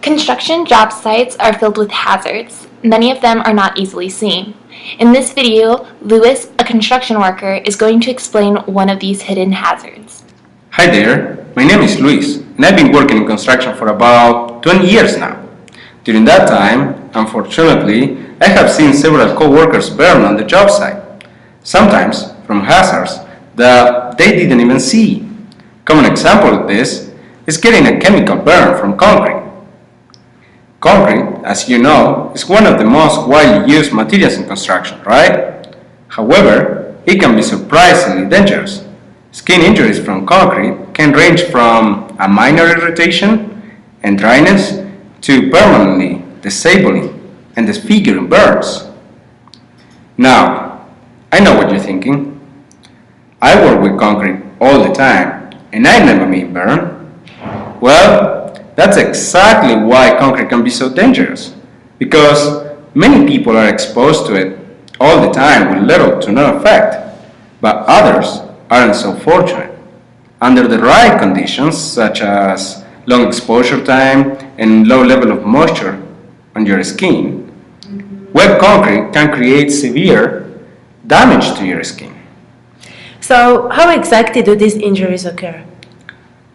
Construction job sites are filled with hazards. Many of them are not easily seen. In this video, Louis, a construction worker, is going to explain one of these hidden hazards. Hi there, my name is Luis, and I've been working in construction for about 20 years now. During that time, unfortunately, I have seen several co-workers burn on the job site, sometimes from hazards that they didn't even see. Common example of this is getting a chemical burn from concrete. Concrete, as you know, is one of the most widely used materials in construction, right? However, it can be surprisingly dangerous. Skin injuries from concrete can range from a minor irritation and dryness to permanently disabling and disfiguring burns. Now, I know what you're thinking. I work with concrete all the time, and I never been burned. Well, that's exactly why concrete can be so dangerous, because many people are exposed to it all the time with little to no effect, but others aren't so fortunate. Under the right conditions, such as long exposure time and low level of moisture on your skin, wet concrete can create severe damage to your skin. So, how exactly do these injuries occur?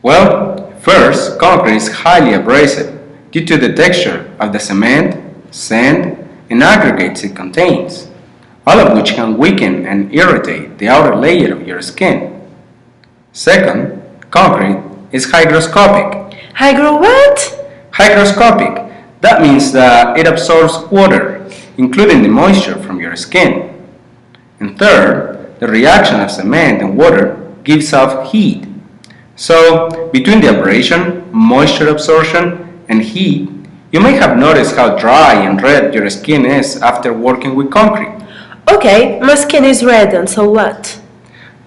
Well, first, concrete is highly abrasive due to the texture of the cement, sand, and aggregates it contains, all of which can weaken and irritate the outer layer of your skin. Second, concrete is hygroscopic. Hygro what? Hygroscopic, that means that it absorbs water, including the moisture from your skin. And third, the reaction of cement and water gives off heat. So, between the abrasion, moisture absorption, and heat, you may have noticed how dry and red your skin is after working with concrete. Okay, my skin is red, and so what?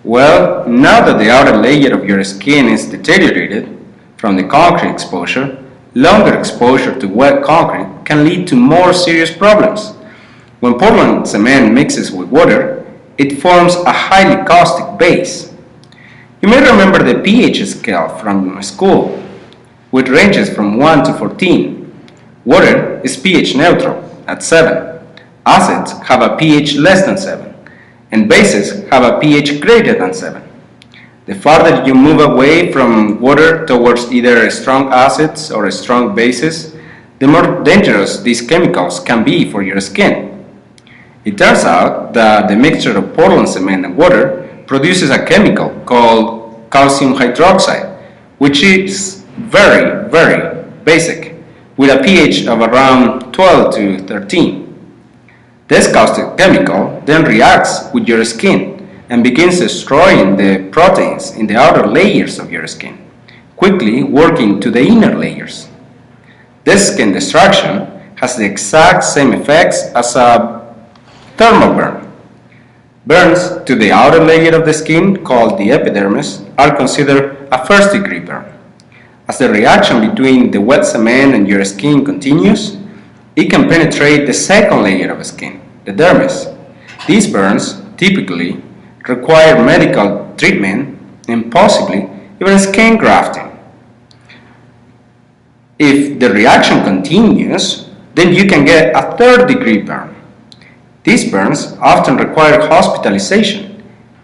Well, now that the outer layer of your skin is deteriorated from the concrete exposure, longer exposure to wet concrete can lead to more serious problems. When Portland cement mixes with water, it forms a highly caustic base. You may remember the pH scale from school, which ranges from 1 to 14. Water is pH neutral at 7. Acids have a pH less than 7, and bases have a pH greater than 7. The farther you move away from water towards either strong acids or strong bases, the more dangerous these chemicals can be for your skin. It turns out that the mixture of Portland cement and water produces a chemical called calcium hydroxide, which is very, very basic, with a pH of around 12 to 13. This caustic chemical then reacts with your skin and begins destroying the proteins in the outer layers of your skin, quickly working to the inner layers. This skin destruction has the exact same effects as a thermal burn. Burns to the outer layer of the skin, called the epidermis, are considered a first-degree burn. As the reaction between the wet cement and your skin continues, it can penetrate the second layer of skin, the dermis. These burns typically require medical treatment and possibly even skin grafting. If the reaction continues, then you can get a third-degree burn. These burns often require hospitalization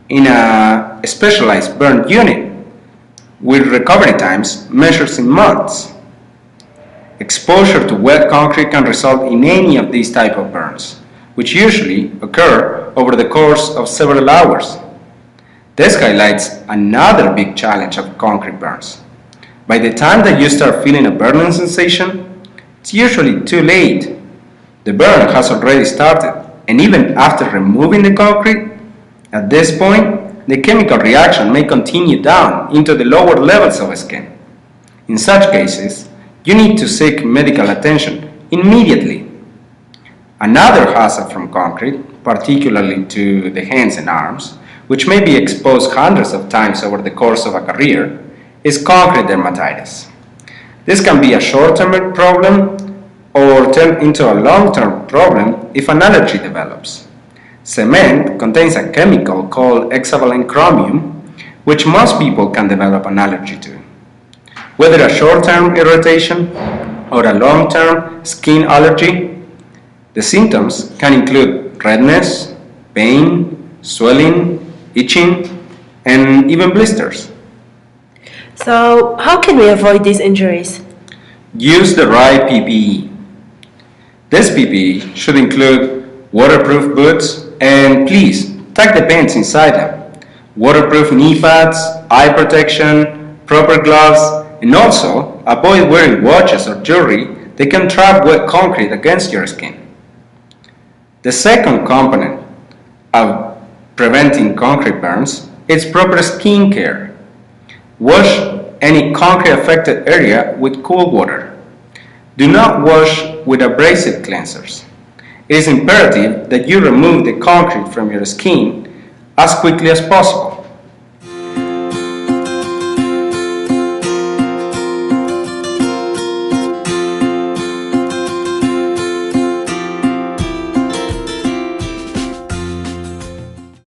in a specialized burn unit, with recovery times measured in months. Exposure to wet concrete can result in any of these type of burns, which usually occur over the course of several hours. This highlights another big challenge of concrete burns. By the time that you start feeling a burning sensation, it's usually too late. The burn has already started, and even after removing the concrete, at this point, the chemical reaction may continue down into the lower levels of skin. In such cases, you need to seek medical attention immediately. Another hazard from concrete, particularly to the hands and arms, which may be exposed hundreds of times over the course of a career, is concrete dermatitis. This can be a short-term problem or turn into a long-term problem if an allergy develops. Cement contains a chemical called hexavalent chromium, which most people can develop an allergy to. Whether a short-term irritation or a long-term skin allergy. The symptoms can include redness, pain, swelling, itching, and even blisters. So, how can we avoid these injuries? Use the right PPE. This PPE should include waterproof boots and please tuck the pants inside them. Waterproof knee pads, eye protection, proper gloves, and also avoid wearing watches or jewelry that can trap wet concrete against your skin. The second component of preventing concrete burns is proper skin care. Wash any concrete affected area with cool water. Do not wash with abrasive cleansers. It is imperative that you remove the concrete from your skin as quickly as possible.